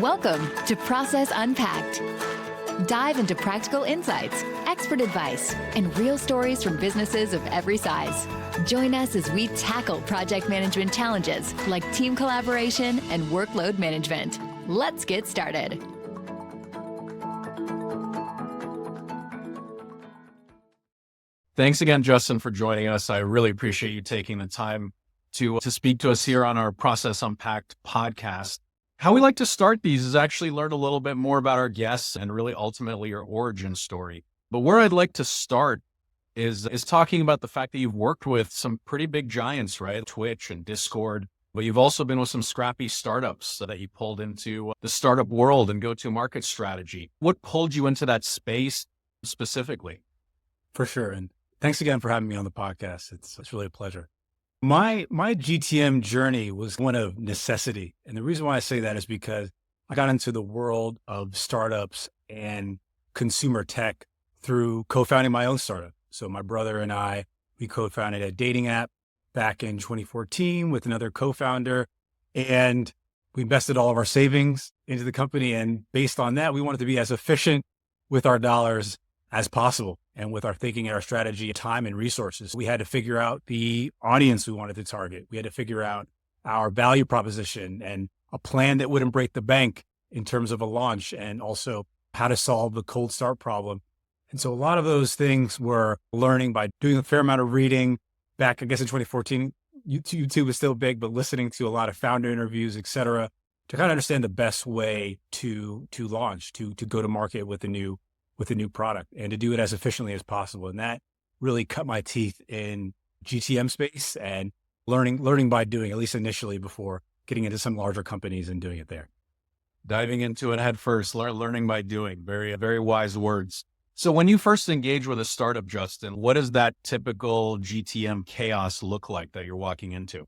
Welcome to Process Unpacked. Dive into practical insights, expert advice, and real stories from businesses of every size. Join us as we tackle project management challenges like team collaboration and workload management. Let's get started. Thanks again, Justin, for joining us. I really appreciate you taking the time to speak to us here on our Process Unpacked podcast. How we like to start these is actually learn a little bit more about our guests and really ultimately your origin story. But where I'd like to start is talking about the fact that you've worked with some pretty big giants, right? Twitch and Discord, but you've also been with some scrappy startups so that you pulled into the startup world and go-to-market strategy. What pulled you into that space specifically? For sure. And thanks again for having me on the podcast. It's really a pleasure. My GTM journey was one of necessity. And the reason why I say that is because I got into the world of startups and consumer tech through co-founding my own startup. So my brother and I, we co-founded a dating app back in 2014 with another co-founder, and we invested all of our savings into the company. And based on that, we wanted to be as efficient with our dollars as possible. And with our thinking and our strategy, time and resources, we had to figure out the audience we wanted to target. We had to figure out our value proposition and a plan that wouldn't break the bank in terms of a launch, and also how to solve the cold start problem. And so a lot of those things were learning by doing a fair amount of reading back, I guess in 2014, YouTube was still big, but listening to a lot of founder interviews, et cetera, to kind of understand the best way to launch, to go to market with a new product and to do it as efficiently as possible. And that really cut my teeth in GTM space and learning by doing, at least initially, before getting into some larger companies and doing it there. Diving into it head first, learning by doing. Very, very wise words. So when you first engage with a startup, Justin, what does that typical GTM chaos look like that you're walking into?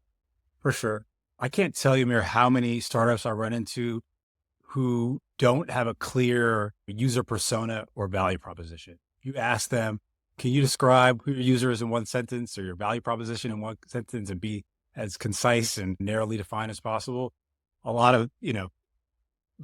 For sure. I can't tell you, Amir, how many startups I run into who don't have a clear user persona or value proposition. You ask them, can you describe who your user is in one sentence, or your value proposition in one sentence, and be as concise and narrowly defined as possible? A lot of,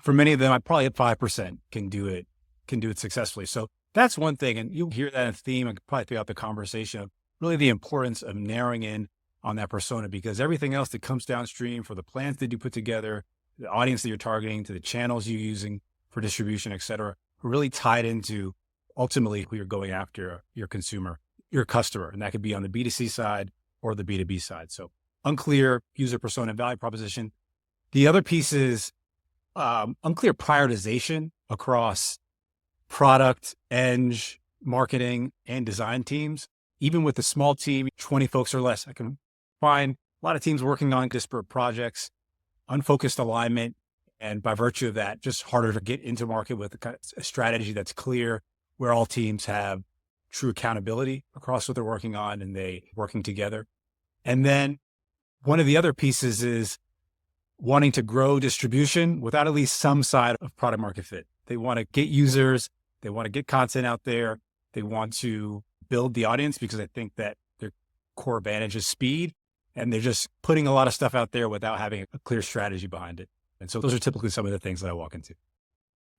for many of them, I probably at 5% can do it successfully. So that's one thing. And you'll hear that in theme and probably throughout the conversation of really the importance of narrowing in on that persona, because everything else that comes downstream, for the plans that you put together, the audience that you're targeting, to the channels you're using for distribution, et cetera, are really tied into ultimately who you're going after, your consumer, your customer. And that could be on the B2C side or the B2B side. So unclear user persona and value proposition. The other piece is unclear prioritization across product, eng, marketing, and design teams. Even with a small team, 20 folks or less, I can find a lot of teams working on disparate projects, unfocused alignment, and by virtue of that, just harder to get into market with a strategy that's clear, where all teams have true accountability across what they're working on and they working together. And then one of the other pieces is wanting to grow distribution without at least some side of product market fit. They want to get users, they want to get content out there, they want to build the audience, because I think that their core advantage is speed. And they're just putting a lot of stuff out there without having a clear strategy behind it. And so those are typically some of the things that I walk into.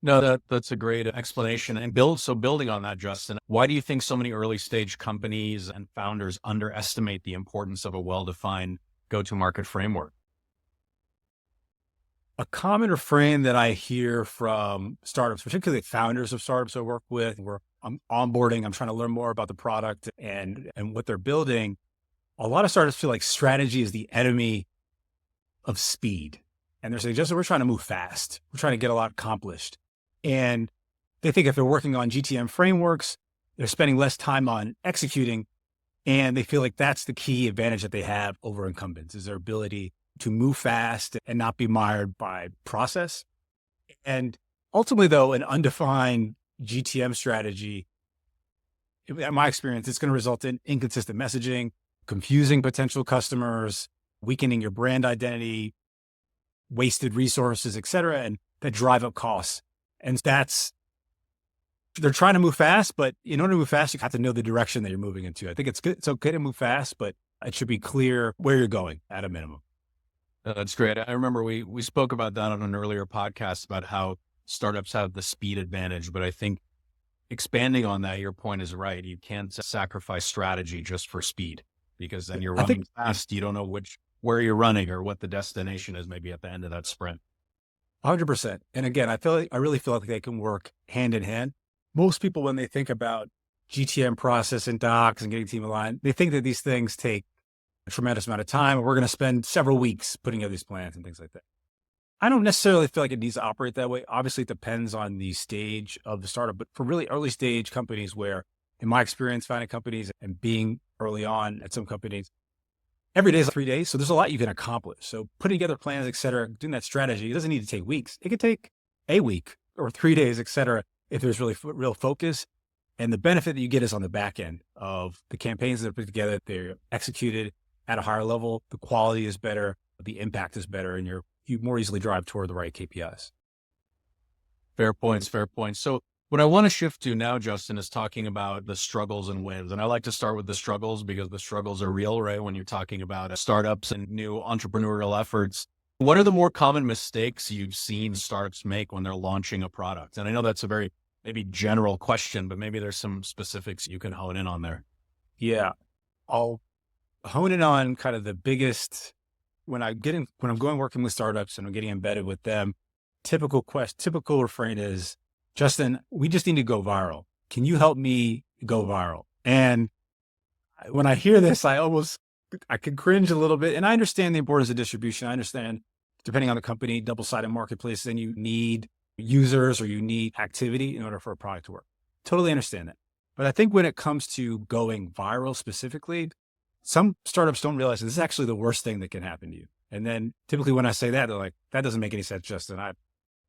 No, that's a great explanation. And building on that, Justin, why do you think so many early stage companies and founders underestimate the importance of a well-defined go-to-market framework? A common refrain that I hear from startups, particularly founders of startups I work with, where I'm onboarding, I'm trying to learn more about the product and what they're building. A lot of startups feel like strategy is the enemy of speed. And they're saying, Justin, we're trying to move fast. We're trying to get a lot accomplished. And they think if they're working on GTM frameworks, they're spending less time on executing. And they feel like that's the key advantage that they have over incumbents, is their ability to move fast and not be mired by process. And ultimately, though, an undefined GTM strategy, in my experience, it's going to result in inconsistent messaging, confusing potential customers, weakening your brand identity, wasted resources, et cetera, and that drive up costs. And they're trying to move fast, but in order to move fast, you have to know the direction that you're moving into. I think it's good. It's okay to move fast, but it should be clear where you're going at a minimum. That's great. I remember we spoke about that on an earlier podcast about how startups have the speed advantage, but I think expanding on that, your point is right. You can't sacrifice strategy just for speed because then you're I think running fast. You don't know where you're running or what the destination is maybe at the end of that sprint. 100%. And again, I really feel like they can work hand in hand. Most people, when they think about GTM process and docs and getting team aligned, they think that these things take a tremendous amount of time and we're going to spend several weeks putting together these plans and things like that. I don't necessarily feel like it needs to operate that way. Obviously, it depends on the stage of the startup, but for really early stage companies where, in my experience, finding companies and being early on at some companies, every day is 3 days. So there's a lot you can accomplish. So putting together plans, et cetera, doing that strategy, it doesn't need to take weeks. It could take a week or 3 days, et cetera, if there's really real focus. And the benefit that you get is on the back end of the campaigns that are put together. They're executed at a higher level. The quality is better. The impact is better. And you more easily drive toward the right KPIs. Fair points, fair points. So what I want to shift to now, Justin, is talking about the struggles and wins. And I like to start with the struggles because the struggles are real, right? When you're talking about startups and new entrepreneurial efforts, what are the more common mistakes you've seen startups make when they're launching a product? And I know that's a very maybe general question, but maybe there's some specifics you can hone in on there. Yeah, I'll hone in on kind of the biggest when I'm going working with startups and I'm getting embedded with them. Typical refrain is, Justin, we just need to go viral. Can you help me go viral? And when I hear this, I can cringe a little bit. And I understand the importance of distribution. I understand, depending on the company, double-sided marketplace, then you need users or you need activity in order for a product to work. Totally understand that. But I think when it comes to going viral specifically, some startups don't realize this is actually the worst thing that can happen to you. And then typically when I say that, they're like, that doesn't make any sense, Justin. I'm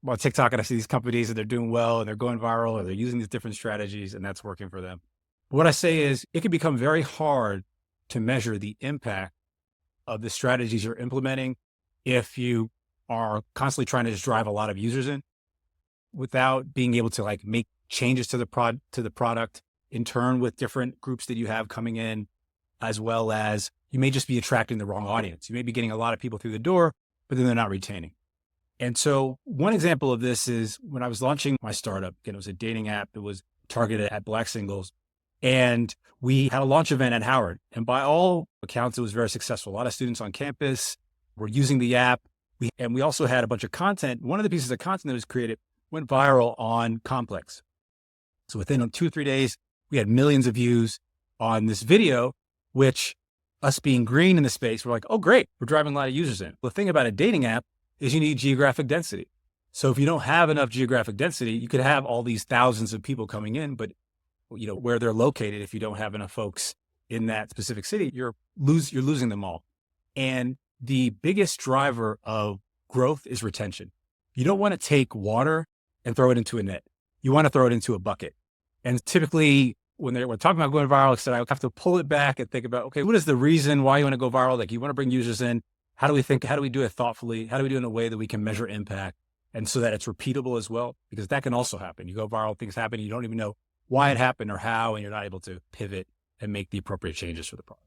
on TikTok and I see these companies and they're doing well and they're going viral or they're using these different strategies and that's working for them. But what I say is it can become very hard to measure the impact of the strategies you're implementing if you are constantly trying to just drive a lot of users in without being able to like make changes to the product in turn with different groups that you have coming in, as well as you may just be attracting the wrong audience. You may be getting a lot of people through the door, but then they're not retaining. And so one example of this is when I was launching my startup, again, it was a dating app that was targeted at Black singles. And we had a launch event at Howard. And by all accounts, it was very successful. A lot of students on campus were using the app. And we also had a bunch of content. One of the pieces of content that was created went viral on Complex. So within 2 or 3 days, we had millions of views on this video, which us being green in the space, we're like, oh, great, we're driving a lot of users in. The thing about a dating app is you need geographic density. So if you don't have enough geographic density, you could have all these thousands of people coming in, but where they're located, if you don't have enough folks in that specific city, you're losing them all. And the biggest driver of growth is retention. You don't want to take water and throw it into a net. You want to throw it into a bucket. And typically when we're talking about going viral, I have to pull it back and think about, okay, what is the reason why you want to go viral? Like you want to bring users in. How do we do it thoughtfully? How do we do it in a way that we can measure impact and so that it's repeatable as well? Because that can also happen. You go viral, things happen. You don't even know why it happened or how, and you're not able to pivot and make the appropriate changes for the product.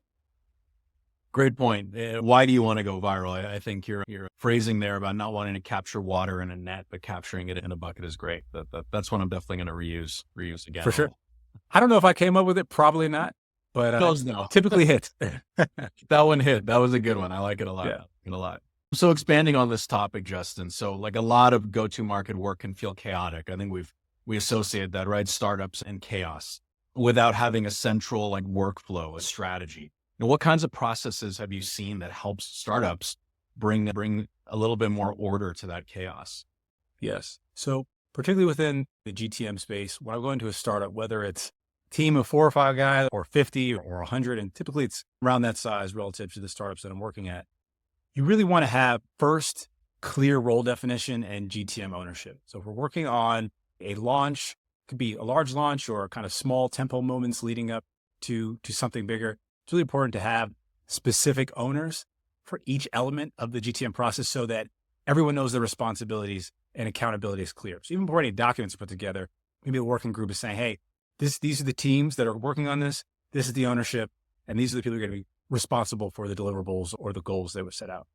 Great point. Why do you want to go viral? I think your phrasing there about not wanting to capture water in a net, but capturing it in a bucket is great. That's one I'm definitely going to reuse again. For sure. I don't know if I came up with it. Probably not. But typically hit. That one hit. That was a good one. I like it a lot. Yeah. A lot. So expanding on this topic, Justin. So like a lot of go-to-market work can feel chaotic. I think we associate that, right? Startups and chaos without having a central like workflow, a strategy. Now, what kinds of processes have you seen that helps startups bring a little bit more order to that chaos? Yes. So particularly within the GTM space, when I go into a startup, whether it's a team of 4 or 5 guys or 50 or 100, and typically it's around that size relative to the startups that I'm working at, you really want to have first clear role definition and GTM ownership. So if we're working on a launch, it could be a large launch or kind of small tempo moments leading up to something bigger. It's really important to have specific owners for each element of the GTM process so that everyone knows their responsibilities and accountability is clear. So even before any documents are put together, maybe the working group is saying, hey, these are the teams that are working on this. This is the ownership. And these are the people who are going to be responsible for the deliverables or the goals that were set out.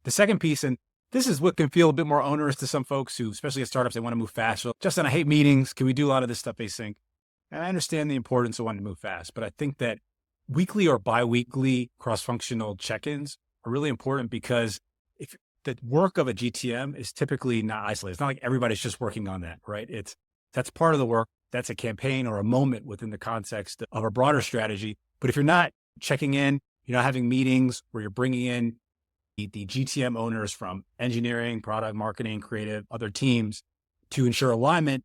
The second piece, and this is what can feel a bit more onerous to some folks who, especially at startups, they want to move fast. So, Justin, I hate meetings. Can we do a lot of this stuff async? And I understand the importance of wanting to move fast, but I think that weekly or bi-weekly cross-functional check-ins are really important, because if the work of a GTM is typically not isolated, it's not like everybody's just working on that, right? That's part of the work. That's a campaign or a moment within the context of a broader strategy. But if you're not checking in, you're not having meetings where you're bringing in the GTM owners from engineering, product, marketing, creative, other teams to ensure alignment,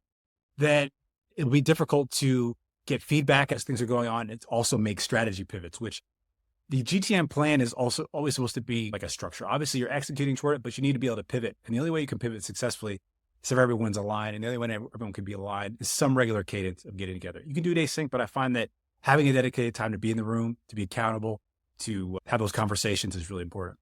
then it'll be difficult to get feedback as things are going on. It also makes strategy pivots, which the GTM plan is also always supposed to be like a structure. Obviously, you're executing toward it, but you need to be able to pivot. And the only way you can pivot successfully is if everyone's aligned. And the only way everyone can be aligned is some regular cadence of getting together. You can do it async, but I find that having a dedicated time to be in the room, to be accountable, to have those conversations is really important.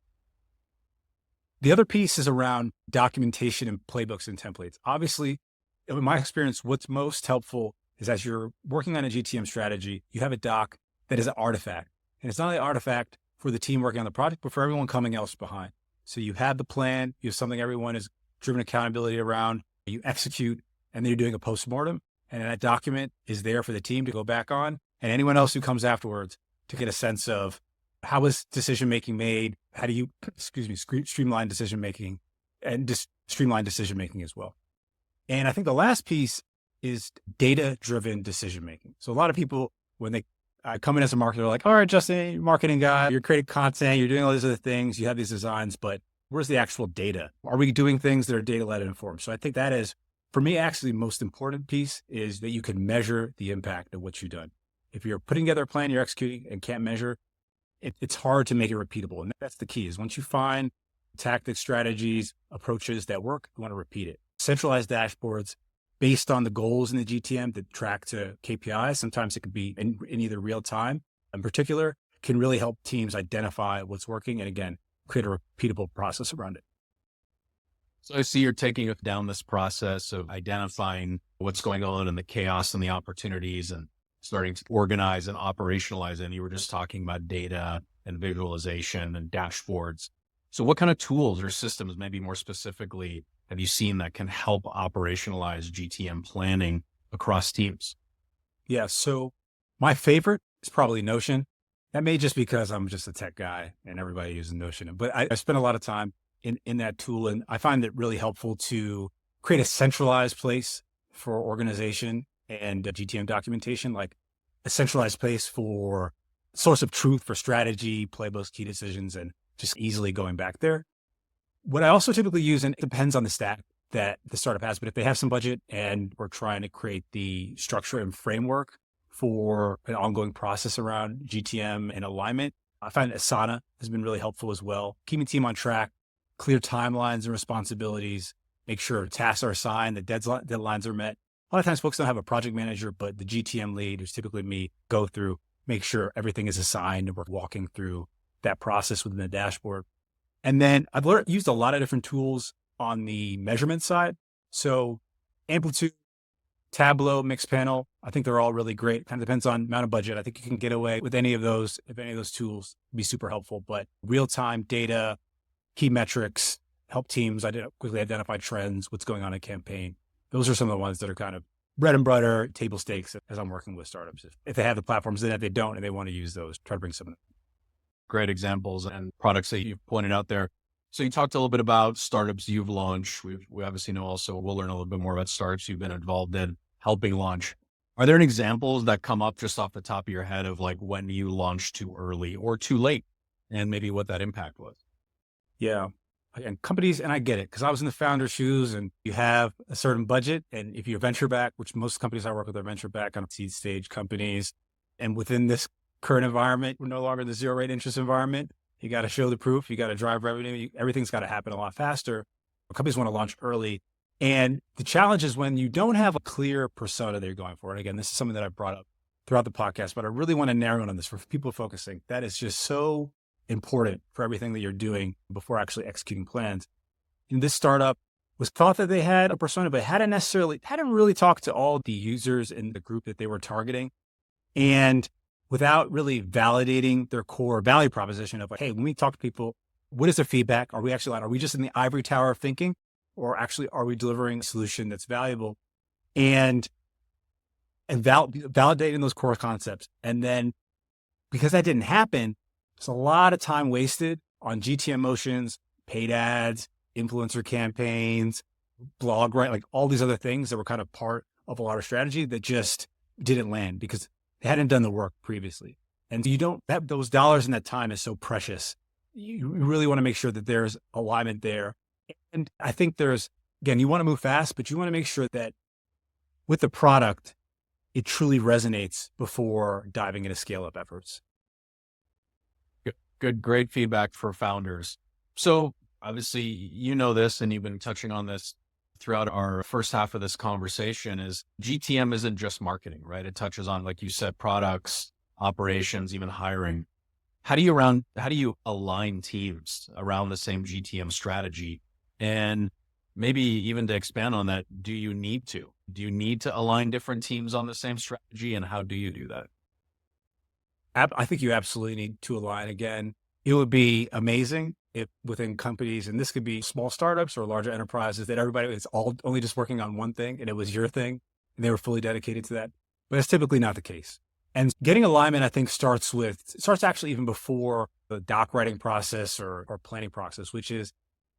The other piece is around documentation and playbooks and templates. Obviously, in my experience, what's most helpful is as you're working on a GTM strategy, you have a doc that is an artifact. And it's not only an artifact for the team working on the project, but for everyone coming else behind. So you have the plan, you have something everyone is driven accountability around, you execute, and then you're doing a postmortem. And that document is there for the team to go back on, and anyone else who comes afterwards to get a sense of how was decision-making made? How do you, streamline decision-making and just streamline decision-making as well. And I think the last piece is data-driven decision-making. So a lot of people, when they come in as a marketer, they're like, all right, Justin, you're a marketing guy, you're creating content, you're doing all these other things, you have these designs, but where's the actual data? Are we doing things that are data-led and informed? So I think that is, for me, actually the most important piece is that you can measure the impact of what you've done. If you're putting together a plan, you're executing and can't measure, it's hard to make it repeatable. And that's the key, is once you find tactics, strategies, approaches that work, you want to repeat it. Centralized dashboards based on the goals in the GTM that track to KPIs. Sometimes it could be in either real time in particular, can really help teams identify what's working. And again, create a repeatable process around it. So I see you're taking us down this process of identifying what's going on and the chaos and the opportunities and starting to organize and operationalize it. And you were just talking about data and visualization and dashboards. So what kind of tools or systems, maybe more specifically, have you seen that can help operationalize GTM planning across teams? Yeah. So my favorite is probably Notion. That may just because I'm just a tech guy and everybody uses Notion, but I spend a lot of time in that tool. And I find it really helpful to create a centralized place for organization and GTM documentation, like a centralized place for source of truth for strategy, playbooks, key decisions, and just easily going back there. What I also typically use, and it depends on the stack that the startup has, but if they have some budget and we're trying to create the structure and framework for an ongoing process around GTM and alignment, I find Asana has been really helpful as well. Keeping the team on track, clear timelines and responsibilities, make sure tasks are assigned, the deadlines are met. A lot of times folks don't have a project manager, but the GTM lead, who's typically me, go through, make sure everything is assigned and we're walking through that process within the dashboard. And then I've used a lot of different tools on the measurement side. So Amplitude, Tableau, Mixpanel, I think they're all really great. Kind of depends on amount of budget. I think you can get away with any of those, if any of those tools be super helpful. But real-time data, key metrics, help teams quickly identify trends, what's going on in a campaign. Those are some of the ones that are kind of bread and butter, table stakes as I'm working with startups. If they have the platforms, then if they don't and they want to use those, try to bring some of them. Great examples and products that you've pointed out there. So you talked a little bit about startups you've launched. We obviously know also, we'll learn a little bit more about startups you've been involved in helping launch. Are there any examples that come up just off the top of your head of like when you launched too early or too late and maybe what that impact was? Yeah. And companies, and I get it, because I was in the founder's shoes and you have a certain budget. And if you're venture back, which most companies I work with are venture back on seed stage companies. And within this current environment, we're no longer in the zero rate interest environment. You got to show the proof. You got to drive revenue. Everything's got to happen a lot faster. Companies want to launch early. And the challenge is when you don't have a clear persona that you're going for. And again, this is something that I brought up throughout the podcast, but I really want to narrow in on this for people focusing. That is just so important for everything that you're doing before actually executing plans. And this startup was thought that they had a persona, but hadn't really talked to all the users in the group that they were targeting. And without really validating their core value proposition of like, hey, when we talk to people, what is the feedback? Are we actually aligned? Are we just in the ivory tower of thinking, or actually are we delivering a solution that's valuable? And validating those core concepts. And then because that didn't happen, there's a lot of time wasted on GTM motions, paid ads, influencer campaigns, blog, right? Like all these other things that were kind of part of a lot of strategy that just didn't land because they hadn't done the work previously. And those dollars and that time is so precious. You really want to make sure that there's alignment there. And I think again, you want to move fast, but you want to make sure that with the product, it truly resonates before diving into scale-up efforts. Good, great feedback for founders. So obviously, you know this, and you've been touching on this throughout our first half of this conversation, is GTM isn't just marketing, right? It touches on, like you said, products, operations, even hiring. How do you align teams around the same GTM strategy? And maybe even to expand on that, do you need to align different teams on the same strategy? And how do you do that? I think you absolutely need to align. Again, it would be amazing if within companies, and this could be small startups or larger enterprises, that everybody is all only just working on one thing and it was your thing and they were fully dedicated to that. But it's typically not the case. And getting alignment, I think, starts actually even before the doc writing process or planning process, which is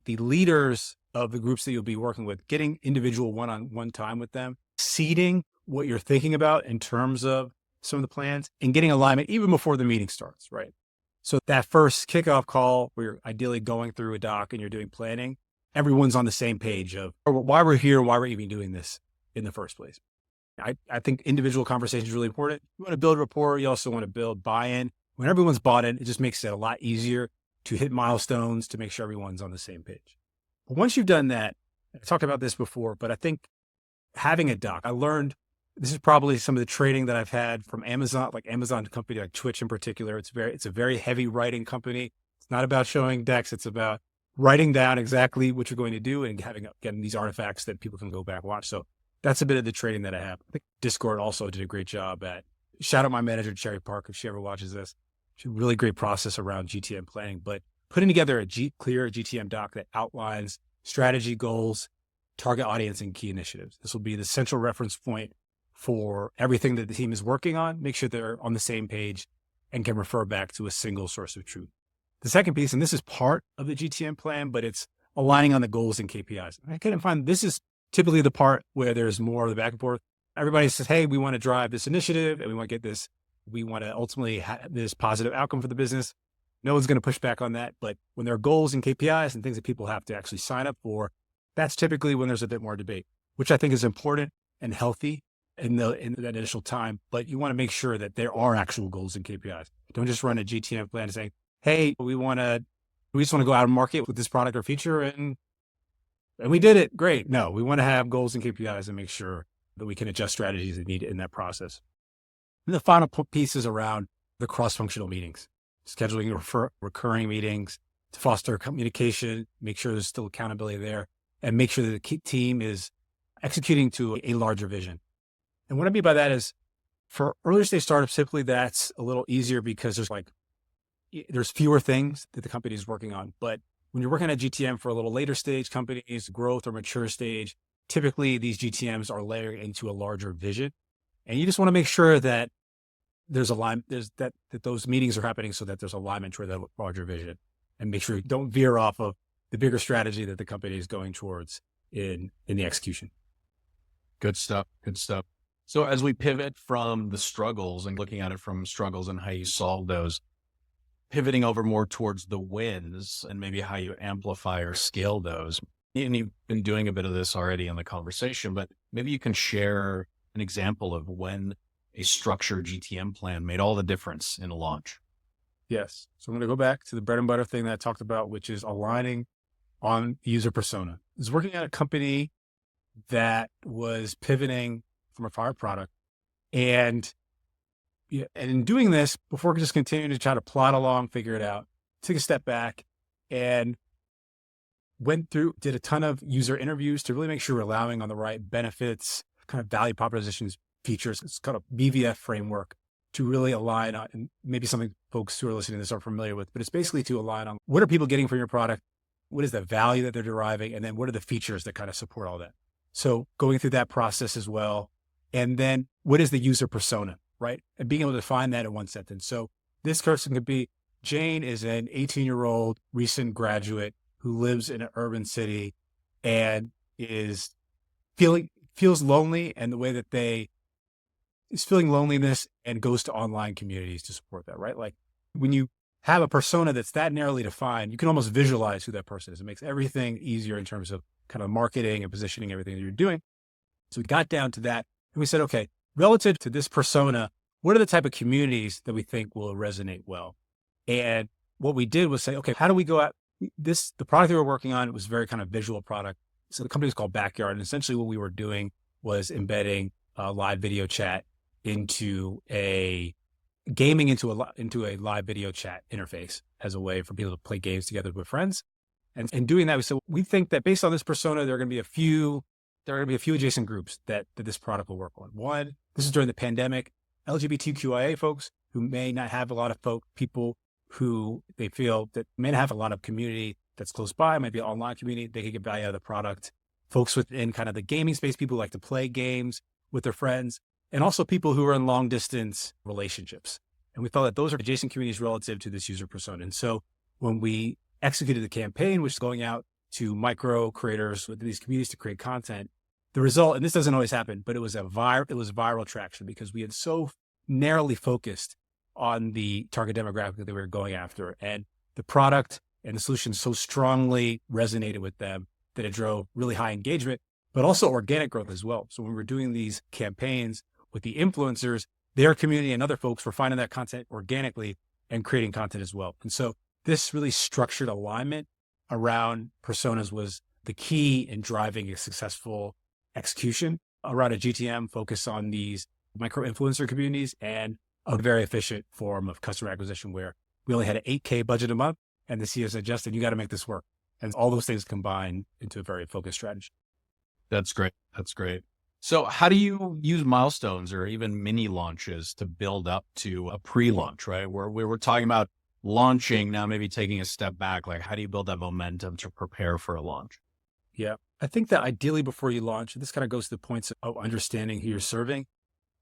the leaders of the groups that you'll be working with, getting individual one-on-one time with them, seeding what you're thinking about in terms of some of the plans, and getting alignment even before the meeting starts, right? So that first kickoff call where you're ideally going through a doc and you're doing planning, everyone's on the same page of why we're here, why we're even doing this in the first place. I think individual conversation is really important. You want to build rapport. You also want to build buy-in. When everyone's bought in, it just makes it a lot easier to hit milestones, to make sure everyone's on the same page. But once you've done that, I talked about this before, but I think having a doc, I learned, this is probably some of the training that I've had from Amazon, like Amazon company, like Twitch in particular. It's a very heavy writing company. It's not about showing decks. It's about writing down exactly what you're going to do and getting these artifacts that people can go back and watch. So that's a bit of the training that I have. I think Discord also did a great job shout out my manager, Cherry Park, if she ever watches this. She had a really great process around GTM planning, but putting together a clear GTM doc that outlines strategy, goals, target audience, and key initiatives. This will be the central reference point for everything that the team is working on. Make sure they're on the same page and can refer back to a single source of truth. The second piece, and this is part of the GTM plan, but it's aligning on the goals and KPIs. I couldn't find, this is typically the part where there's more of the back and forth. Everybody says, hey, we want to drive this initiative and we want to get this. We want to ultimately have this positive outcome for the business. No one's going to push back on that. But when there are goals and KPIs and things that people have to actually sign up for, that's typically when there's a bit more debate, which I think is important and healthy in that initial time. But you want to make sure that there are actual goals and KPIs. Don't just run a GTM plan saying, hey, we just want to go out and market with this product or feature and we did it. Great. No, we want to have goals and KPIs and make sure that we can adjust strategies that needed in that process. And the final piece is around the cross-functional meetings, scheduling recurring meetings to foster communication, make sure there's still accountability there, and make sure that the team is executing to a larger vision. And what I mean by that is for earlier stage startups, simply that's a little easier because there's fewer things that the company is working on. But when you're working at GTM for a little later stage companies, growth or mature stage, typically these GTMs are layering into a larger vision. And you just want to make sure that there's alignment, that those meetings are happening so that there's alignment toward that larger vision, and make sure you don't veer off of the bigger strategy that the company is going towards in the execution. Good stuff. Good stuff. So as we pivot from the struggles and looking at it from struggles and how you solve those, pivoting over more towards the wins and maybe how you amplify or scale those. And you've been doing a bit of this already in the conversation, but maybe you can share an example of when a structured GTM plan made all the difference in a launch. Yes. So I'm going to go back to the bread and butter thing that I talked about, which is aligning on user persona. I was working at a company that was pivoting from a prior product. And in doing this, before just continuing to try to plot along, figure it out, took a step back and did a ton of user interviews to really make sure we're allowing on the right benefits, kind of value propositions, features. It's kind of BVF framework to really align on, and maybe something folks who are listening to this are familiar with, but it's basically to align on what are people getting from your product? What is the value that they're deriving? And then what are the features that kind of support all that? So going through that process as well. And then what is the user persona, right? And being able to define that in one sentence. So this person could be, Jane is an 18-year-old recent graduate who lives in an urban city and feels lonely, and the way that they is feeling loneliness and goes to online communities to support that, right? Like when you have a persona that's that narrowly defined, you can almost visualize who that person is. It makes everything easier in terms of kind of marketing and positioning everything that you're doing. So we got down to that and we said, okay, relative to this persona, what are the type of communities that we think will resonate well? And what we did was say, okay, how do we go out? The product that we were working on, it was very kind of visual product. So the company was called Backyard. And essentially what we were doing was embedding live video chat into a live video chat interface as a way for people to play games together with friends. And in doing that, we said, we think that based on this persona, there are going to be a few adjacent groups that this product will work on. One, this is during the pandemic, LGBTQIA folks who may not have a lot of people who they feel that may not have a lot of community that's close by, might be an online community, they could get value out of the product. Folks within kind of the gaming space, people who like to play games with their friends, and also people who are in long distance relationships. And we thought that those are adjacent communities relative to this user persona. And so when we executed the campaign, which is going out to micro creators with these communities to create content, the result, and this doesn't always happen, but it was viral traction because we had so narrowly focused on the target demographic that we were going after. And the product and the solution so strongly resonated with them that it drove really high engagement, but also organic growth as well. So when we were doing these campaigns with the influencers, their community and other folks were finding that content organically and creating content as well. And so this really structured alignment around personas was the key in driving a successful execution around a GTM focus on these micro influencer communities and a very efficient form of customer acquisition where we only had an $8K budget a month and the CEO said, Justin, you got to make this work. And all those things combined into a very focused strategy. That's great. That's great. So how do you use milestones or even mini launches to build up to a pre-launch, right? Where we were talking about launching, now maybe taking a step back, like how do you build that momentum to prepare for a launch? Yeah. I think that ideally before you launch, this kind of goes to the points of understanding who you're serving.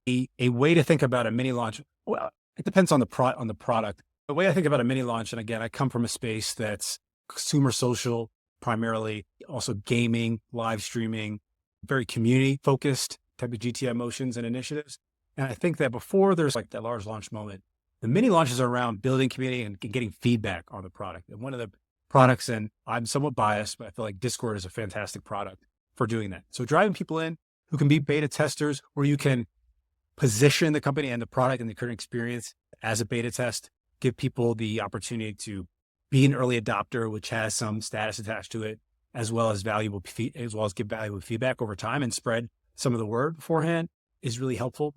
A way to think about a mini launch, well, it depends on the product. The way I think about a mini launch, and again, I come from a space that's consumer social, primarily also gaming, live streaming, very community focused type of GTM motions and initiatives. And I think that before there's like that large launch moment, the mini launches are around building community and getting feedback on the product. And one of the products, and I'm somewhat biased, but I feel like Discord is a fantastic product for doing that. So driving people in who can be beta testers, where you can position the company and the product and the current experience as a beta test, give people the opportunity to be an early adopter, which has some status attached to it, as well as give valuable feedback over time and spread some of the word beforehand is really helpful.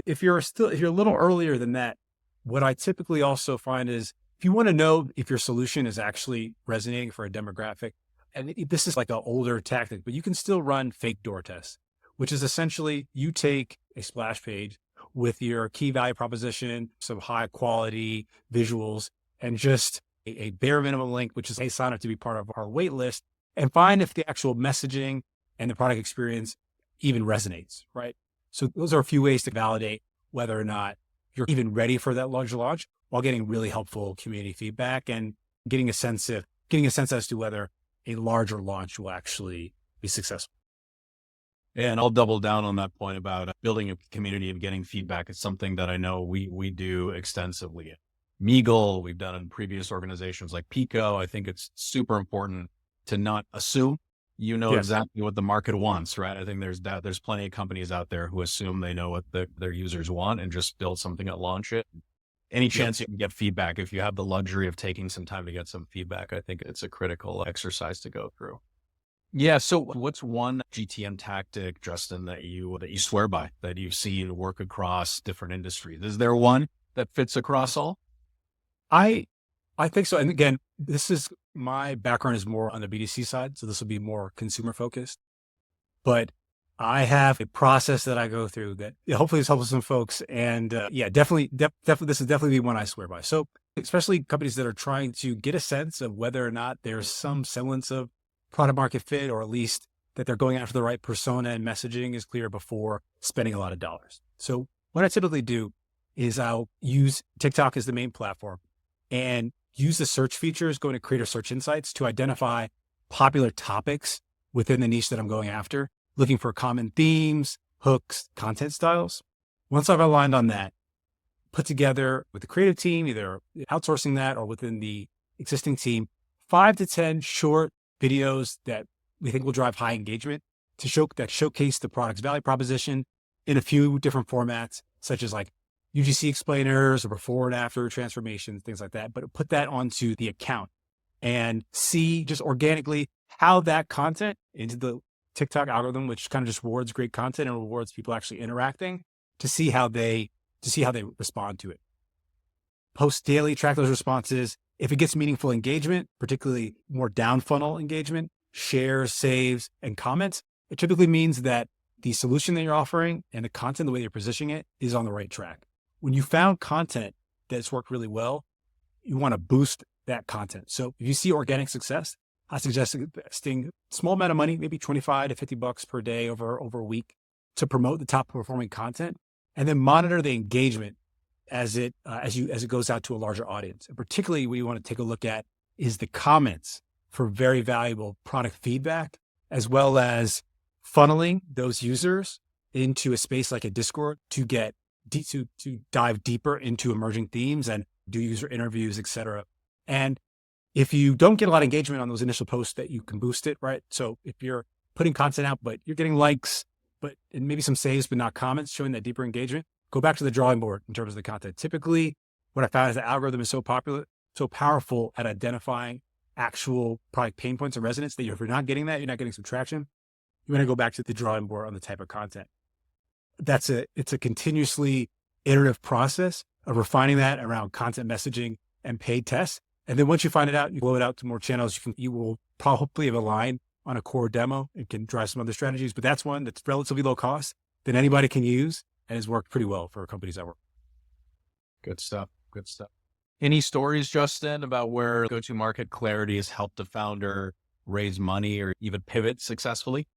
If you're a little earlier than that, what I typically also find is if you want to know if your solution is actually resonating for a demographic, and this is like an older tactic, but you can still run fake door tests, which is essentially you take a splash page with your key value proposition, some high quality visuals, and just a bare minimum link, which is, hey, sign up to be part of our wait list, and find if the actual messaging and the product experience even resonates, right? So those are a few ways to validate whether or not you're even ready for that large launch while getting really helpful community feedback and getting a sense as to whether a larger launch will actually be successful. And I'll double down on that point about building a community and getting feedback. It's something that I know we do extensively at Meagle. We've done in previous organizations like Pico. I think it's super important to not assume exactly what the market wants, right? I think there's plenty of companies out there who assume they know what their users want and just build something and launch it. Any chance you can get feedback, if you have the luxury of taking some time to get some feedback, I think it's a critical exercise to go through. Yeah. So what's one GTM tactic, Justin, that you swear by, that you've seen work across different industries? Is there one that fits across all? I think so. And again, my background is more on the B2C side. So this will be more consumer focused, but I have a process that I go through that hopefully is helpful to some folks. And yeah, definitely, this is definitely one I swear by. So especially companies that are trying to get a sense of whether or not there's some semblance of product market fit, or at least that they're going after the right persona and messaging is clear before spending a lot of dollars. So what I typically do is I'll use TikTok as the main platform and use the search features, going to Creator Search Insights to identify popular topics within the niche that I'm going after, looking for common themes, hooks, content styles. Once I've aligned on that, put together with the creative team, either outsourcing that or within the existing team, 5 to 10 short videos that we think will drive high engagement that showcase the product's value proposition in a few different formats, such as like UGC explainers or before and after transformations, things like that. But put that onto the account and see just organically how that content into the TikTok algorithm, which kind of just rewards great content and rewards people actually interacting, to see how they respond to it. Post daily, track those responses. If it gets meaningful engagement, particularly more down funnel engagement, shares, saves, and comments, it typically means that the solution that you're offering and the content, the way you're positioning it, is on the right track. When you found content that's worked really well, you want to boost that content. So if you see organic success, I suggest investing a small amount of money, maybe 25 to 50 bucks per day over a week, to promote the top performing content, and then monitor the engagement as it goes out to a larger audience. And particularly what you want to take a look at is the comments for very valuable product feedback, as well as funneling those users into a space like a Discord to get to dive deeper into emerging themes and do user interviews, et cetera. And if you don't get a lot of engagement on those initial posts, that you can boost it, right? So if you're putting content out, but you're getting likes, and maybe some saves, but not comments, showing that deeper engagement, go back to the drawing board in terms of the content. Typically, what I found is the algorithm is so powerful at identifying actual product pain points and resonance that if you're not getting that, you're not getting some traction, you want to go back to the drawing board on the type of content. It's a continuously iterative process of refining that around content messaging and paid tests. And then once you find it out, you blow it out to more channels. You will probably have aligned on a core demo and can try some other strategies, but that's one that's relatively low cost that anybody can use and has worked pretty well for companies I work with. Good stuff. Good stuff. Any stories, Justin, about where go-to-market clarity has helped a founder raise money or even pivot successfully?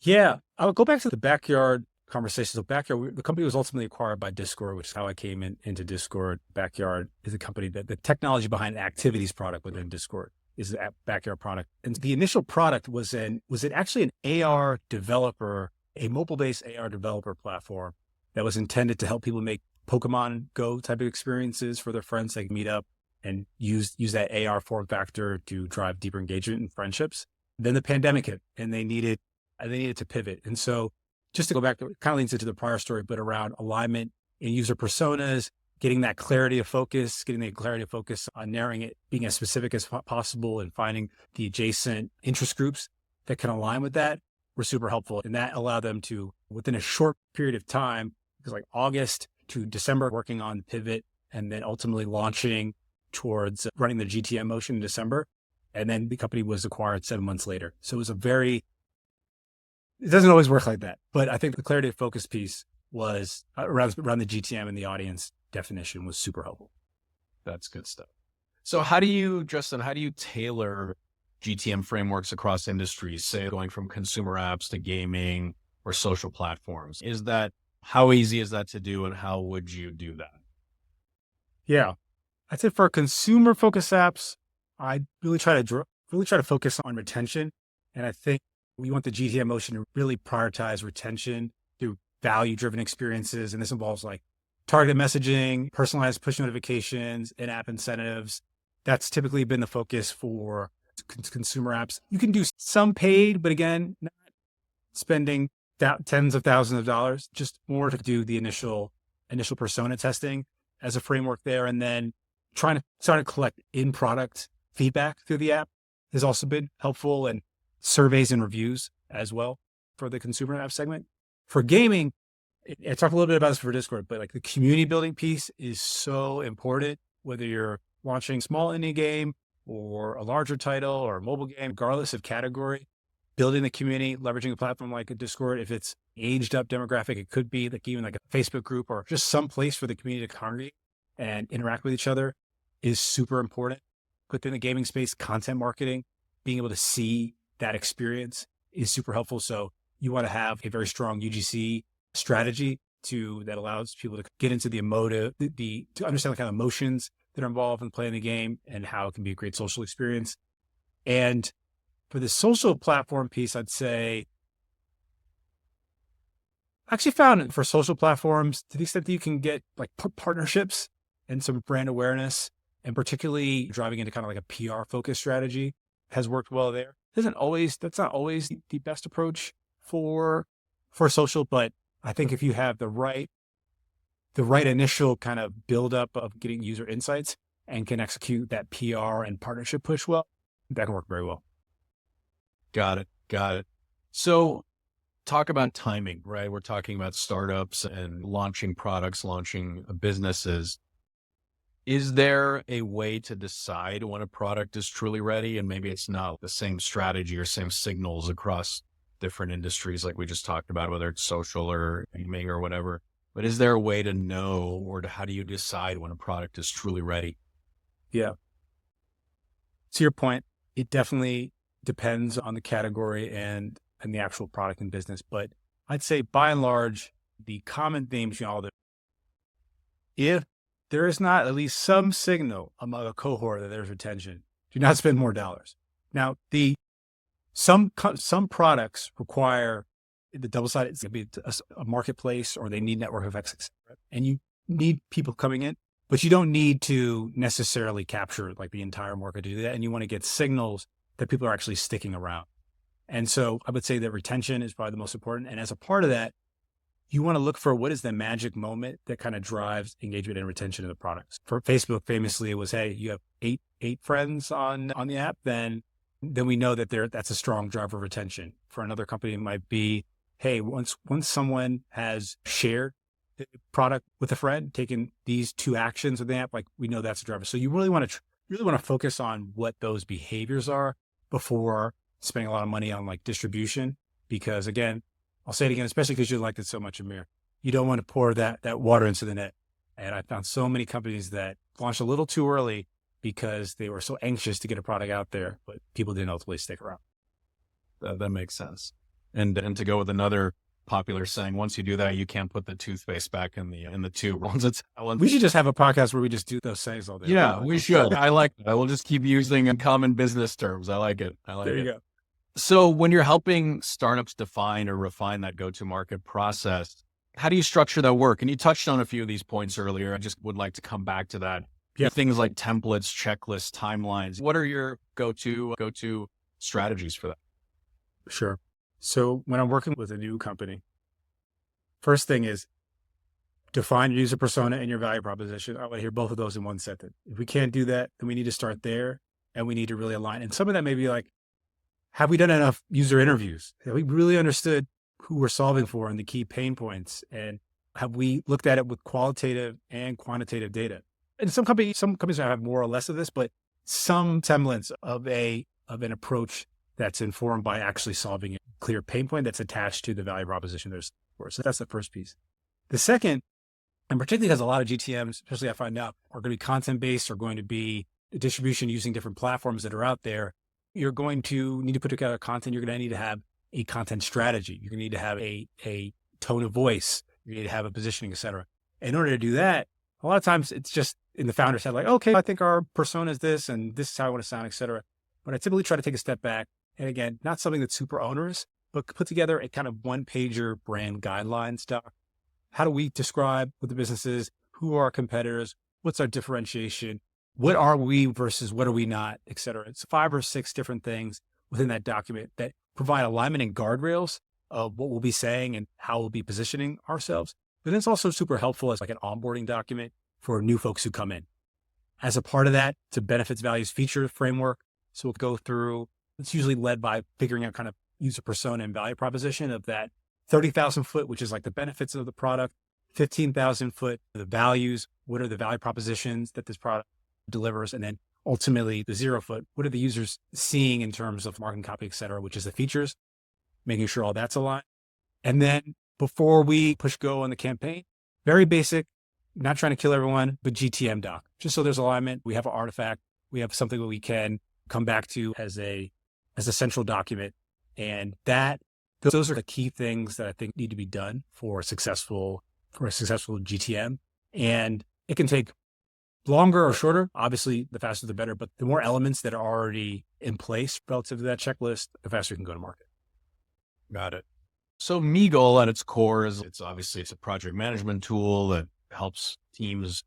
Yeah, I'll go back to the Backyard conversation. So Backyard, the company was ultimately acquired by Discord, which is how I came into Discord. Backyard is a company that the technology behind activities product within Discord is the Backyard product. And the initial product was actually an AR developer, a mobile-based AR developer platform that was intended to help people make Pokemon Go type of experiences for their friends. They could meet up and use that AR form factor to drive deeper engagement and friendships. Then the pandemic hit and they needed to pivot. And so just to go back, it kind of leads into the prior story, but around alignment in user personas, getting that clarity of focus, on narrowing it, being as specific as possible, and finding the adjacent interest groups that can align with that were super helpful. And that allowed them to, within a short period of time, it was like August to December, working on the pivot and then ultimately launching towards running the GTM motion in December. And then the company was acquired 7 months later. So it was it doesn't always work like that, but I think the clarity of focus piece was around the GTM and the audience definition was super helpful. That's good stuff. So Justin, how do you tailor GTM frameworks across industries, say going from consumer apps to gaming or social platforms? How easy is that to do, and how would you do that? Yeah, I'd say for consumer focused apps, I really try to focus on retention. And I think we want the GTM motion to really prioritize retention through value-driven experiences. And this involves like targeted messaging, personalized push notifications, in-app incentives. That's typically been the focus for consumer apps. You can do some paid, but again, not spending tens of thousands of dollars, just more to do the initial persona testing as a framework there. And then trying to collect in-product feedback through the app has also been helpful, and surveys and reviews as well for the consumer app segment. For gaming, I talked a little bit about this for Discord, but like the community building piece is so important, whether you're launching a small indie game or a larger title or a mobile game, regardless of category. building the community, leveraging a platform like a Discord. If it's aged up demographic, it could be like even like a Facebook group or just some place for the community to congregate and interact with each other is super important. Within the gaming space, content marketing, being able to see that experience is super helpful. So you want to have a very strong UGC strategy that allows people to get into the emotive, to understand the kind of emotions that are involved in playing the game and how it can be a great social experience. And for the social platform piece, I'd say, I actually found for social platforms, to the extent that you can get like partnerships and some brand awareness, and particularly driving into kind of like a PR focused strategy has worked well there. That's not always the best approach for social, but I think if you have the right initial kind of buildup of getting user insights and can execute that PR and partnership push well, that can work very well. Got it. So talk about timing, right? We're talking about startups and launching products, launching businesses. Is there a way to decide when a product is truly ready? And maybe it's not the same strategy or same signals across different industries like we just talked about, whether it's social or gaming or whatever. But is there a way to know, or how do you decide when a product is truly ready? Yeah. To your point, it definitely depends on the category and the actual product and business. But I'd say by and large, the common themes, all that, if there is not at least some signal among a cohort that there's retention, do not spend more dollars. Now, some products require the double-sided, it's going to be a marketplace, or they need network effects, and you need people coming in, but you don't need to necessarily capture like the entire market to do that. And you want to get signals that people are actually sticking around. And so I would say that retention is probably the most important. And as a part of that, you want to look for what is the magic moment that kind of drives engagement and retention of the products. For Facebook, famously, it was, hey, you have eight friends on the app, then we know that that's a strong driver of retention. For another company, it might be, hey, once someone has shared the product with a friend, taken these 2 actions with the app, like we know that's a driver. So you really want to focus on what those behaviors are before spending a lot of money on like distribution. Because again, I'll say it again, especially because you liked it so much, Amir, you don't want to pour that water into the net. And I found so many companies that launched a little too early because they were so anxious to get a product out there, but people didn't ultimately stick around. That makes sense. And to go with another popular saying, once you do that, you can't put the toothpaste back in the tube. We should just have a podcast where we just do those sayings all day. Yeah, we should. I like it. I will just keep using common business terms. I like it. There you go. So when you're helping startups define or refine that go-to-market process, how do you structure that work? And you touched on a few of these points earlier. I just would like to come back to that. Yeah. Things like templates, checklists, timelines. What are your go-to strategies for that? Sure. So when I'm working with a new company, first thing is define your user persona and your value proposition. I want to hear both of those in one sentence. If we can't do that, then we need to start there, and we need to really align. And some of that may be like, have we done enough user interviews? Have we really understood who we're solving for and the key pain points? And have we looked at it with qualitative and quantitative data? And some companies have more or less of this, but some semblance of an approach that's informed by actually solving a clear pain point that's attached to the value proposition there's for. So that's the first piece. The second, and particularly because a lot of GTMs, especially I find out, are going to be content-based, or going to be distribution using different platforms that are out there, you're going to need to put together content. You're going to need to have a content strategy. You're going to need to have a tone of voice. You need to have a positioning, et cetera. In order to do that, a lot of times it's just in the founder's head, like, okay, I think our persona is this, and this is how I want to sound, et cetera. But I typically try to take a step back. And again, not something that's super onerous, but put together a kind of one-pager brand guideline stuff. How do we describe what the business is? Who are our competitors? What's our differentiation? What are we versus what are we not, et cetera? It's 5 or 6 different things within that document that provide alignment and guardrails of what we'll be saying and how we'll be positioning ourselves. But then it's also super helpful as like an onboarding document for new folks who come in. As a part of that, it's a benefits, values, feature framework. So we'll go through, it's usually led by figuring out kind of user persona and value proposition of that 30,000 foot, which is like the benefits of the product, 15,000 foot, the values, what are the value propositions that this product delivers, and then ultimately the 0 foot, what are the users seeing in terms of marketing copy, et cetera, which is the features. making sure all that's aligned. And then before we push go on the campaign, very basic, not trying to kill everyone, but GTM doc, just so there's alignment. We have an artifact. We have something that we can come back to as a central document. And those are the key things that I think need to be done for a successful GTM. And it can take longer or shorter. Obviously, the faster the better, but the more elements that are already in place relative to that checklist, the faster you can go to market. Got it. So Meagle at its core is it's a project management tool that helps teams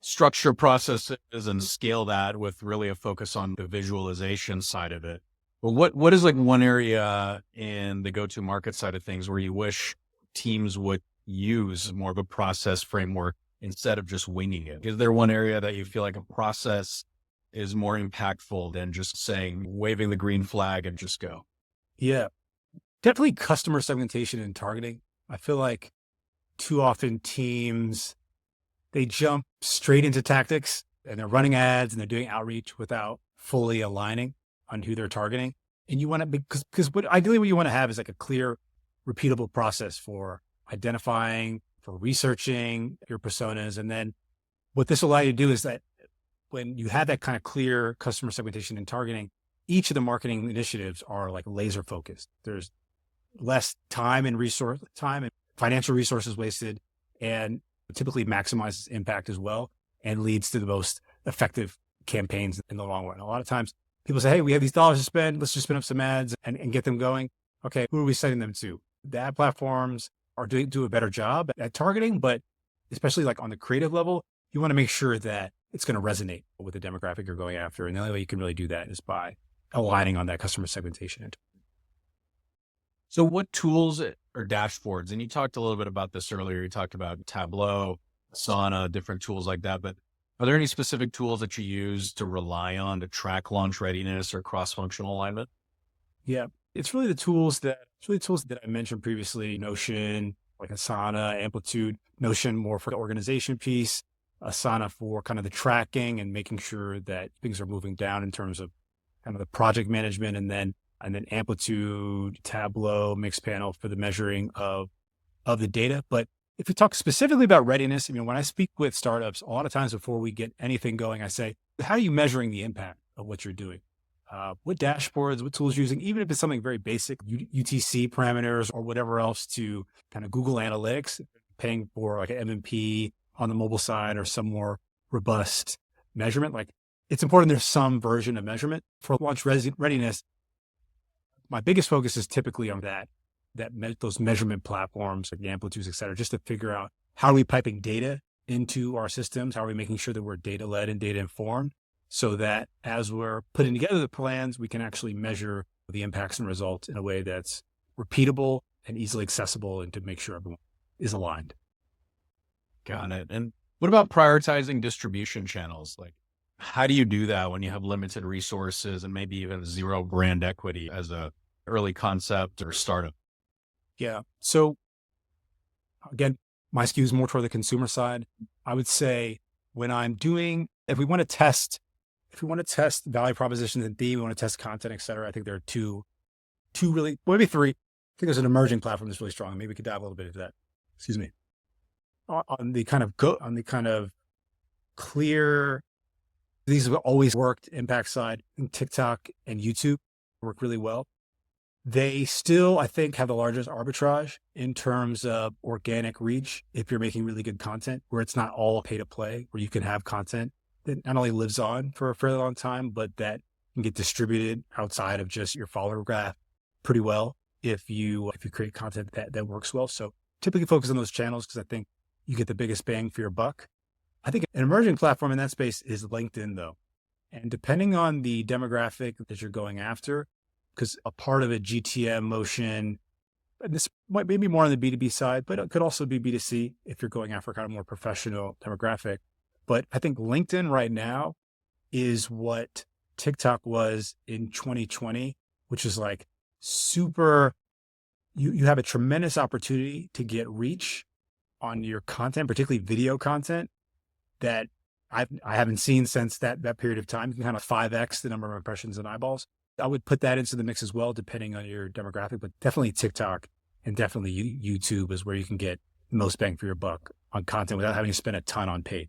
structure processes and scale that with really a focus on the visualization side of it. But what is like one area in the go-to-market side of things where you wish teams would use more of a process framework instead of just winging it? Is there one area that you feel like a process is more impactful than just saying, waving the green flag and just go? Yeah, definitely customer segmentation and targeting. I feel like too often teams, they jump straight into tactics and they're running ads and they're doing outreach without fully aligning on who they're targeting. And you want to, because ideally what you want to have is like a clear, repeatable process for identifying, for researching your personas. And then what this will allow you to do is that when you have that kind of clear customer segmentation and targeting, each of the marketing initiatives are like laser focused. There's less time and financial resources wasted, and typically maximizes impact as well and leads to the most effective campaigns in the long run. A lot of times people say, hey, we have these dollars to spend. Let's just spin up some ads and get them going. Okay, who are we sending them to? The ad platforms are do a better job at targeting, but especially like on the creative level, you want to make sure that it's going to resonate with the demographic you're going after. And the only way you can really do that is by aligning on that customer segmentation. So what tools or dashboards, and you talked a little bit about this earlier, you talked about Tableau, Asana, different tools like that, but are there any specific tools that you use to rely on to track launch readiness or cross-functional alignment? Yeah, it's really the tools that I mentioned previously, Notion, like Asana, Amplitude, Notion more for the organization piece, Asana for kind of the tracking and making sure that things are moving down in terms of kind of the project management, and then Amplitude, Tableau, Mixpanel for the measuring of the data. But if we talk specifically about readiness, when I speak with startups, a lot of times before we get anything going, I say, how are you measuring the impact of what you're doing? What dashboards, what tools you're using, even if it's something very basic, UTC parameters or whatever else, to kind of Google Analytics, paying for like an MMP on the mobile side or some more robust measurement. Like, it's important there's some version of measurement for launch readiness. My biggest focus is typically on those measurement platforms like the Amplitudes, et cetera, just to figure out how are we piping data into our systems? How are we making sure that we're data-led and data-informed so that as we're putting together the plans, we can actually measure the impacts and results in a way that's repeatable and easily accessible, and to make sure everyone is aligned. Got it. And what about prioritizing distribution channels? Like, how do you do that when you have limited resources and maybe even zero brand equity as a early concept or startup? Yeah. So again, my skew is more toward the consumer side. I would say if we want to test value propositions and theme, we want to test content, et cetera, I think there are two really, maybe three. I think there's an emerging platform that's really strong. Maybe we could dive a little bit into that. Excuse me. On the kind of clear, these have always worked impact side, and TikTok and YouTube work really well. They still, I think, have the largest arbitrage in terms of organic reach if you're making really good content, where it's not all pay to play, where you can have content that not only lives on for a fairly long time, but that can get distributed outside of just your follower graph pretty well if you create content that works well. So typically focus on those channels because I think you get the biggest bang for your buck. I think an emerging platform in that space is LinkedIn, though. And depending on the demographic that you're going after, because a part of a GTM motion, and this might be more on the B2B side, but it could also be B2C if you're going after kind of more professional demographic. But I think LinkedIn right now is what TikTok was in 2020, which is like super, you have a tremendous opportunity to get reach on your content, particularly video content, that I haven't seen since that period of time. You can kind of 5x the number of impressions and eyeballs. I would put that into the mix as well, depending on your demographic, but definitely TikTok and definitely YouTube is where you can get the most bang for your buck on content without having to spend a ton on paid.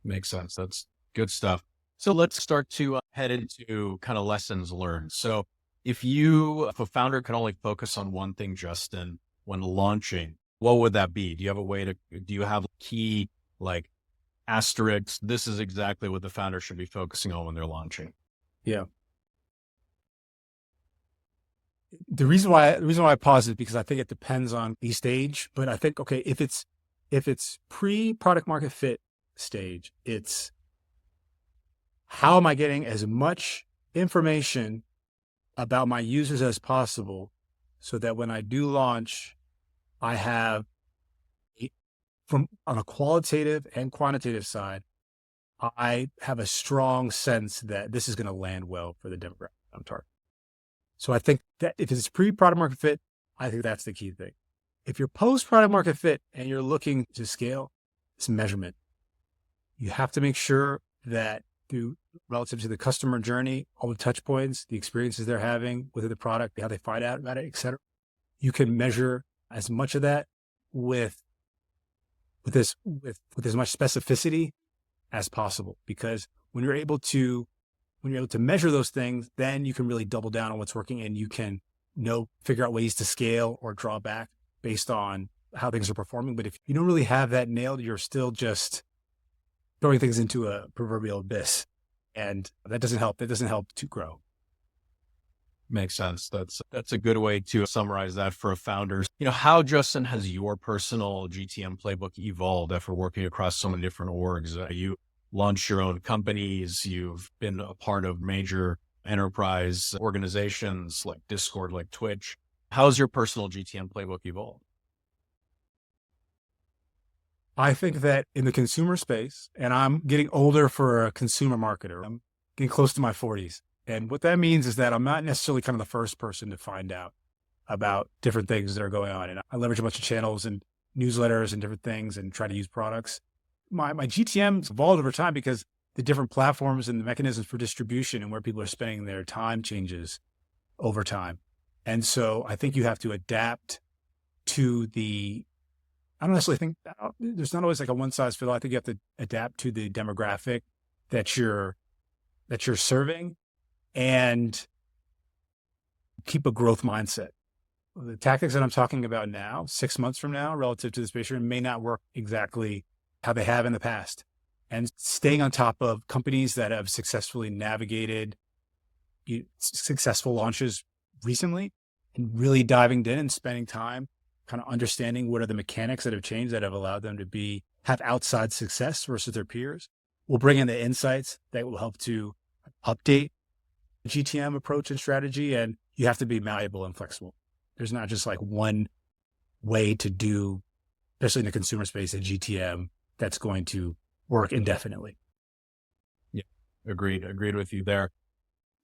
Makes sense. That's good stuff. So let's start to head into kind of lessons learned. So if a founder can only focus on one thing, Justin, when launching, what would that be? Do you have key like asterisks? This is exactly what the founder should be focusing on when they're launching. Yeah. The reason why I pause is because I think it depends on the stage, but I think, okay, if it's pre-product market fit stage, it's how am I getting as much information about my users as possible so that when I do launch, I have from on a qualitative and quantitative side, I have a strong sense that this is going to land well for the demographic I'm targeting. So I think that if it's pre-product market fit, I think that's the key thing. If you're post-product market fit and you're looking to scale, it's measurement. You have to make sure that relative to the customer journey, all the touch points, the experiences they're having with the product, how they find out about it, et cetera, you can measure as much of that with as much specificity as possible. Because when you're able to measure those things, then you can really double down on what's working and you can figure out ways to scale or draw back based on how things are performing. But if you don't really have that nailed, you're still just throwing things into a proverbial abyss. And that doesn't help. That doesn't help to grow. Makes sense. That's a good way to summarize that for a founder. How, Justin, has your personal GTM playbook evolved after working across so many different orgs? You launched your own companies. You've been a part of major enterprise organizations like Discord, like Twitch. How's your personal GTM playbook evolved? I think that in the consumer space, and I'm getting older for a consumer marketer, I'm getting close to my 40s. And what that means is that I'm not necessarily kind of the first person to find out about different things that are going on. And I leverage a bunch of channels and newsletters and different things and try to use products. My GTM's evolved over time because the different platforms and the mechanisms for distribution and where people are spending their time changes over time. And so I think you have to adapt to I don't necessarily think there's not always like a one size fits all. I think you have to adapt to the demographic that you're serving and keep a growth mindset. The tactics that I'm talking about now, 6 months from now, relative to the space may not work exactly how they have in the past. And staying on top of companies that have successfully navigated successful launches recently and really diving in and spending time kind of understanding what are the mechanics that have changed that have allowed them to have outside success versus their peers. We'll bring in the insights that will help to update the GTM approach and strategy. And you have to be malleable and flexible. There's not just like one way to do, especially in the consumer space, a GTM that's going to work indefinitely. Yeah, agreed with you there.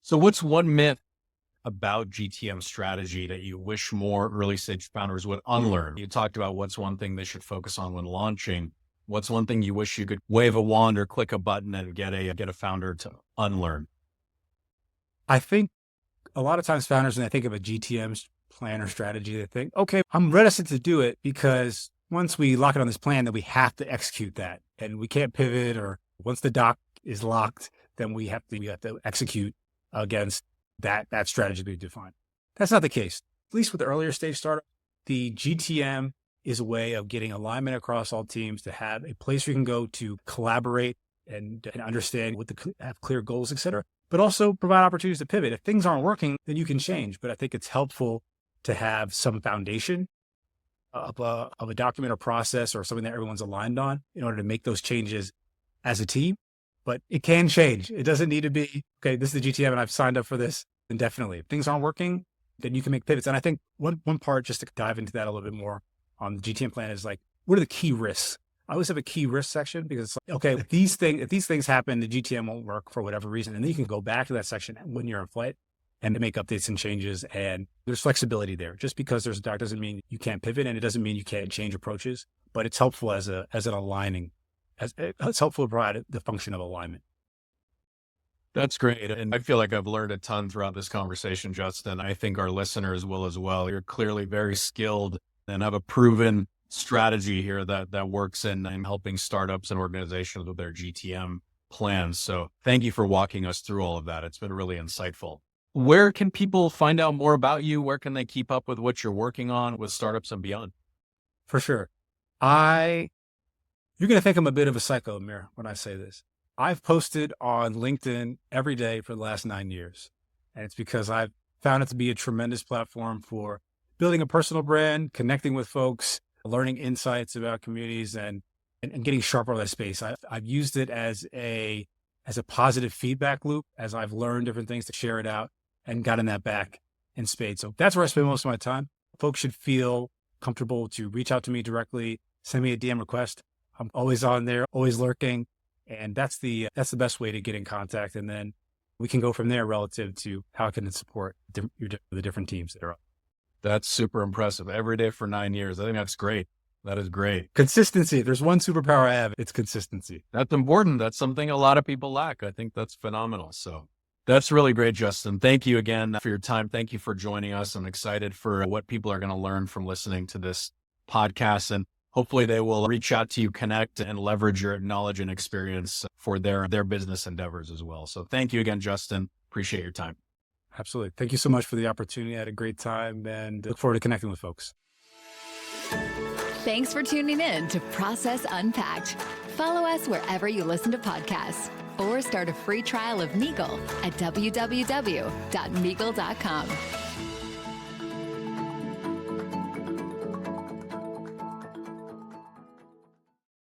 So what's one myth about GTM strategy that you wish more early stage founders would unlearn? You talked about what's one thing they should focus on when launching. What's one thing you wish you could wave a wand or click a button and get a founder to unlearn? I think a lot of times founders, when they think of a GTM plan or strategy, they think, okay, I'm reticent to do it because once we lock it on this plan, then we have to execute that and we can't pivot, or once the doc is locked, then we have to execute against that strategy we defined. That's not the case. At least with the earlier stage startup, the GTM is a way of getting alignment across all teams to have a place where you can go to collaborate and understand have clear goals, et cetera, but also provide opportunities to pivot. If things aren't working, then you can change. But I think it's helpful to have some foundation of a document or process or something that everyone's aligned on in order to make those changes as a team. But it can change. It doesn't need to be, okay, this is the GTM and I've signed up for this indefinitely. If things aren't working, then you can make pivots. And I think one part, just to dive into that a little bit more on the GTM plan, is like, what are the key risks? I always have a key risk section because it's like, okay, if these things happen, the GTM won't work for whatever reason. And then you can go back to that section when you're in flight and make updates and changes. And there's flexibility there. Just because there's a doc doesn't mean you can't pivot, and it doesn't mean you can't change approaches, but it's helpful it's helpful to provide the function of alignment. That's great. And I feel like I've learned a ton throughout this conversation, Justin. I think our listeners will as well. You're clearly very skilled and have a proven strategy here that works in helping startups and organizations with their GTM plans. So thank you for walking us through all of that. It's been really insightful. Where can people find out more about you? Where can they keep up with what you're working on with startups and beyond? For sure. You're going to think I'm a bit of a psycho, Amir, when I say this. I've posted on LinkedIn every day for the last 9 years. And it's because I've found it to be a tremendous platform for building a personal brand, connecting with folks, learning insights about communities, and getting sharper on that space. I've used it as a positive feedback loop as I've learned different things to share it out and gotten that back in spades. So that's where I spend most of my time. Folks should feel comfortable to reach out to me directly, send me a DM request. I'm always on there, always lurking. And that's the best way to get in contact. And then we can go from there relative to how I can support the different teams that are up. That's super impressive. Every day for 9 years. I think that's great. That is great. Consistency. If there's one superpower I have, it's consistency. That's important. That's something a lot of people lack. I think that's phenomenal. So that's really great, Justin. Thank you again for your time. Thank you for joining us. I'm excited for what people are going to learn from listening to this podcast. And hopefully they will reach out to you, connect, and leverage your knowledge and experience for their business endeavors as well. So thank you again, Justin. Appreciate your time. Absolutely. Thank you so much for the opportunity. I had a great time and look forward to connecting with folks. Thanks for tuning in to Process Unpacked. Follow us wherever you listen to podcasts or start a free trial of Meagle at www.meagle.com.